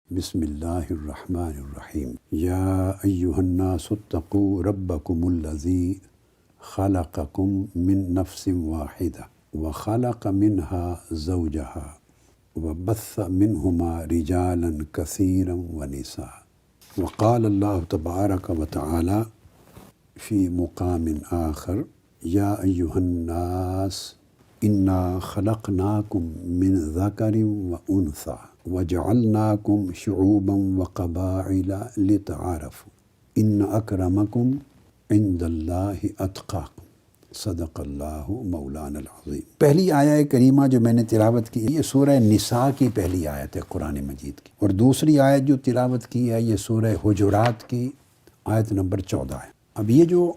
بسم اللہ الرحمن الرحیم یا ایہا الناس اتقوا ربکم الذی خلقکم من نفس واحدہ وخلق منها زوجها وبث منہما رجالا کثیرا ونساء وقال اللہ تبارک وتعالی فی مقام آخر یا ایہا الناس انا خلقناکم من ذکر وانثی وجعلناکم شعوبا وقبائل لتعارفوا ان اکرمکم عند اللہ اتقاکم صدق اللہ مولانا العظیم۔ پہلی آیہ کریمہ جو میں نے تلاوت کی یہ سورہ نساء کی پہلی آیت ہے قرآن مجید کی، اور دوسری آیت جو تلاوت کی ہے یہ سورہ حجرات کی آیت نمبر 14 ہے۔ اب یہ جو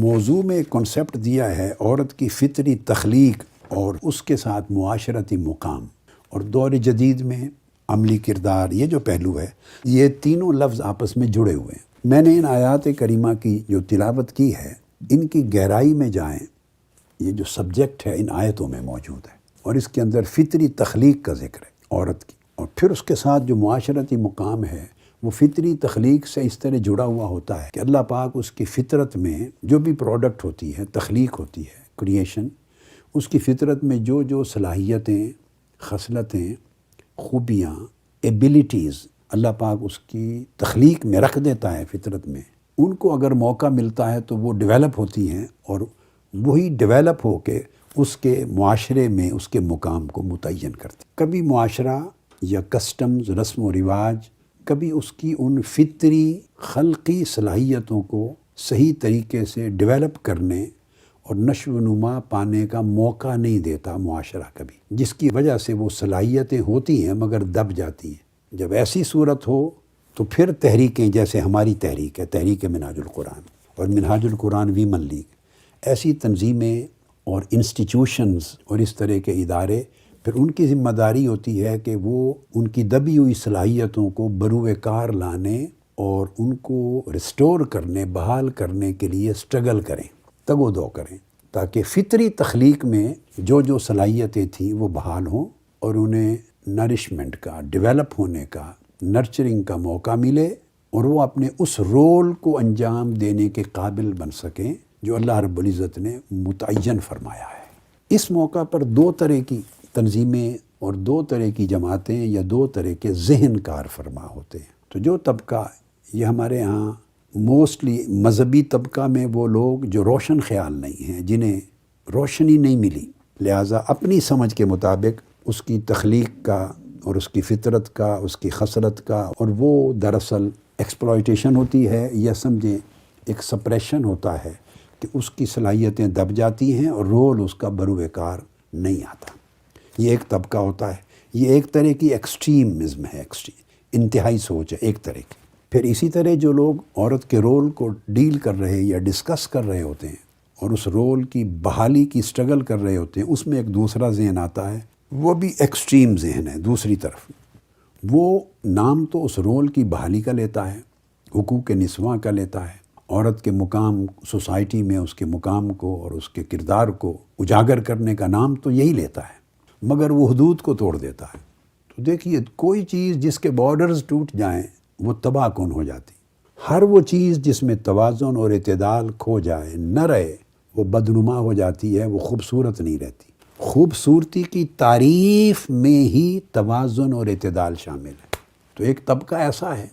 موضوع میں کنسیپٹ دیا ہے عورت کی فطری تخلیق اور اس کے ساتھ معاشرتی مقام اور دور جدید میں عملی کردار، یہ جو پہلو ہے یہ تینوں لفظ آپس میں جڑے ہوئے ہیں۔ میں نے ان آیات کریمہ کی جو تلاوت کی ہے ان کی گہرائی میں جائیں، یہ جو سبجیکٹ ہے ان آیتوں میں موجود ہے، اور اس کے اندر فطری تخلیق کا ذکر ہے عورت کی، اور پھر اس کے ساتھ جو معاشرتی مقام ہے وہ فطری تخلیق سے اس طرح جڑا ہوا ہوتا ہے کہ اللہ پاک اس کی فطرت میں جو بھی پروڈکٹ ہوتی ہے، تخلیق ہوتی ہے، کریشن، اس کی فطرت میں جو جو صلاحیتیں، خصلتیں، خوبیاں، ایبیلیٹیز اللہ پاک اس کی تخلیق میں رکھ دیتا ہے فطرت میں، ان کو اگر موقع ملتا ہے تو وہ ڈیولپ ہوتی ہیں، اور وہی ڈیولپ ہو کے اس کے معاشرے میں اس کے مقام کو متعین کرتی۔ کبھی معاشرہ یا کسٹمز، رسم و رواج کبھی اس کی ان فطری خلقی صلاحیتوں کو صحیح طریقے سے ڈیولپ کرنے اور نشو و نما پانے کا موقع نہیں دیتا معاشرہ کبھی، جس کی وجہ سے وہ صلاحیتیں ہوتی ہیں مگر دب جاتی ہیں۔ جب ایسی صورت ہو تو پھر تحریکیں جیسے ہماری تحریک ہے، تحریک منہاج القرآن اور منہاج القرآن ویمن لیگ، ایسی تنظیمیں اور انسٹیٹیوشنز اور اس طرح کے ادارے، پھر ان کی ذمہ داری ہوتی ہے کہ وہ ان کی دبی ہوئی صلاحیتوں کو بروئے کار لانے اور ان کو ریسٹور کرنے، بحال کرنے کے لیے سٹرگل کریں، تگ و دو کریں، تاکہ فطری تخلیق میں جو جو صلاحیتیں تھیں وہ بحال ہوں اور انہیں نرشمنٹ کا، ڈیولپ ہونے کا، نرچرنگ کا موقع ملے، اور وہ اپنے اس رول کو انجام دینے کے قابل بن سکیں جو اللہ رب العزت نے متعین فرمایا ہے۔ اس موقع پر دو طرح کی تنظیمیں اور دو طرح کی جماعتیں یا دو طرح کے ذہن کار فرما ہوتے ہیں۔ تو جو طبقہ، یہ ہمارے ہاں موسٹلی مذہبی طبقہ میں وہ لوگ جو روشن خیال نہیں ہیں، جنہیں روشنی نہیں ملی، لہٰذا اپنی سمجھ کے مطابق اس کی تخلیق کا اور اس کی فطرت کا، اس کی خصلت کا، اور وہ دراصل ایکسپلائٹیشن ہوتی ہے یا سمجھیں ایک سپریشن ہوتا ہے کہ اس کی صلاحیتیں دب جاتی ہیں اور رول اس کا بروئے کار نہیں آتا۔ یہ ایک طبقہ ہوتا ہے، یہ ایک طرح کی ایکسٹریمزم ہے، انتہائی سوچ ہے ایک طرح کی۔ پھر اسی طرح جو لوگ عورت کے رول کو ڈیل کر رہے یا ڈسکس کر رہے ہوتے ہیں اور اس رول کی بحالی کی سٹرگل کر رہے ہوتے ہیں، اس میں ایک دوسرا ذہن آتا ہے، وہ بھی ایکسٹریم ذہن ہے دوسری طرف۔ وہ نام تو اس رول کی بحالی کا لیتا ہے، حقوق نسواں کا لیتا ہے، عورت کے مقام سوسائٹی میں اس کے مقام کو اور اس کے کردار کو اجاگر کرنے کا نام تو یہی لیتا ہے، مگر وہ حدود کو توڑ دیتا ہے۔ تو دیکھیے، کوئی چیز جس کے بارڈرز ٹوٹ جائیں وہ تباہ کن ہو جاتی، ہر وہ چیز جس میں توازن اور اعتدال کھو جائے، نہ رہے، وہ بدنما ہو جاتی ہے، وہ خوبصورت نہیں رہتی۔ خوبصورتی کی تعریف میں ہی توازن اور اعتدال شامل ہے۔ تو ایک طبقہ ایسا ہے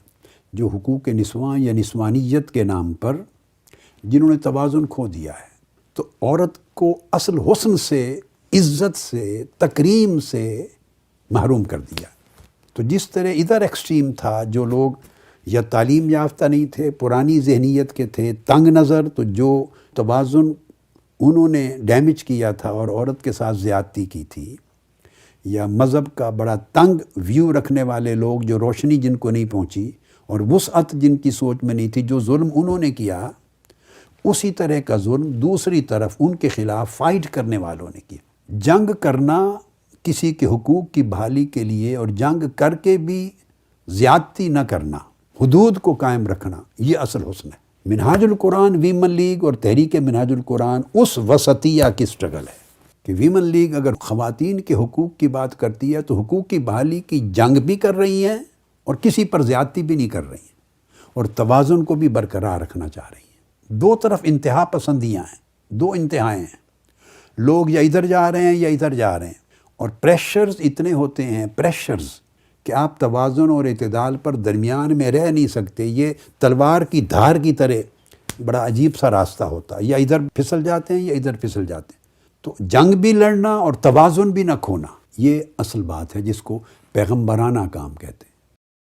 جو حقوق نسواں یا نسوانیت کے نام پر جنہوں نے توازن کھو دیا ہے، تو عورت کو اصل حسن سے، عزت سے، تکریم سے محروم کر دیا۔ تو جس طرح ادھر ایکسٹریم تھا، جو لوگ یا تعلیم یافتہ نہیں تھے، پرانی ذہنیت کے تھے، تنگ نظر، تو جو توازن انہوں نے ڈیمیج کیا تھا اور عورت کے ساتھ زیادتی کی تھی، یا مذہب کا بڑا تنگ ویو رکھنے والے لوگ جو روشنی جن کو نہیں پہنچی اور وسعت جن کی سوچ میں نہیں تھی، جو ظلم انہوں نے کیا، اسی طرح کا ظلم دوسری طرف ان کے خلاف فائٹ کرنے والوں نے کیا۔ جنگ کرنا کسی کے حقوق کی بحالی کے لیے، اور جنگ کر کے بھی زیادتی نہ کرنا، حدود کو قائم رکھنا، یہ اصل حسن ہے۔ منہاج القرآن ویمن لیگ اور تحریک منہاج القرآن اس وسطیہ کی سٹرگل ہے کہ ویمن لیگ اگر خواتین کے حقوق کی بات کرتی ہے تو حقوق کی بحالی کی جنگ بھی کر رہی ہیں اور کسی پر زیادتی بھی نہیں کر رہی ہیں، اور توازن کو بھی برقرار رکھنا چاہ رہی ہیں۔ دو طرف انتہا پسندیاں ہیں، دو انتہائیں ہیں، لوگ یا ادھر جا رہے ہیں یا ادھر جا رہے ہیں، اور پریشرز اتنے ہوتے ہیں، پریشرز، کہ آپ توازن اور اعتدال پر درمیان میں رہ نہیں سکتے۔ یہ تلوار کی دھار کی طرح بڑا عجیب سا راستہ ہوتا ہے، یا ادھر پھسل جاتے ہیں یا ادھر پھسل جاتے ہیں۔ تو جنگ بھی لڑنا اور توازن بھی نہ کھونا، یہ اصل بات ہے جس کو پیغمبرانہ کام کہتے ہیں۔